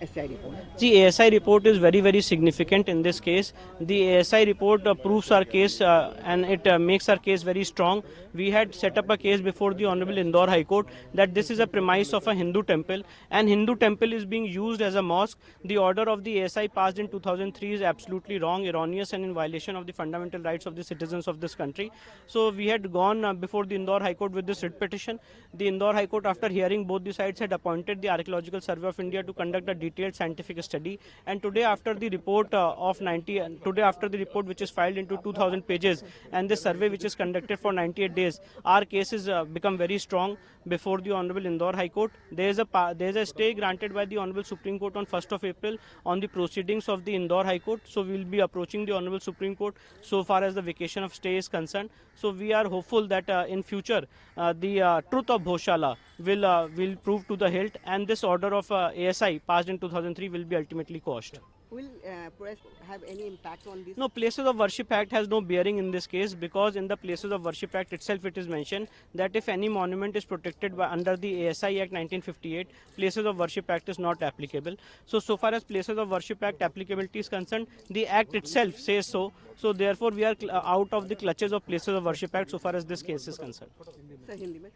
ASI report? The ASI report is very significant in this case. The ASI report proves our case and it makes our case very strong. We had set up a case before the Honorable Indore High Court that this is a premise of a Hindu temple and Hindu temple is being used as a mosque. The order of the ASI passed in 2003 is absolutely wrong, erroneous and in violation of the fundamental rights of the citizens of this country. So we had gone before the Indore High Court with this writ petition. The Indore High Court, after hearing both the sides, had appointed the Archaeological Survey of India to conduct a detailed scientific study. And today, after the report today after the report which is filed into 2,000 pages, and this survey which is conducted for 98 days, our case has become very strong before the Honorable Indore High Court. There is a stay granted by the Honorable Supreme Court on 1st of April on the proceedings of the Indore High Court. So we will be approaching the Honorable Supreme Court so far as the vacation of stay is concerned. So we are hopeful that in future the truth of Bhoshala will prove to the hilt, and this order of ASI passed in 2003 will be ultimately quashed. Will press have any impact on this? No, Places of Worship Act has no bearing in this case, because in the Places of Worship Act itself it is mentioned that if any monument is protected by under the ASI Act 1958, Places of Worship Act is not applicable. So far as Places of Worship Act applicability is concerned, the Act itself says so. So therefore we are out of the clutches of Places of Worship Act so far as this case is concerned. Sir, Hindi mein.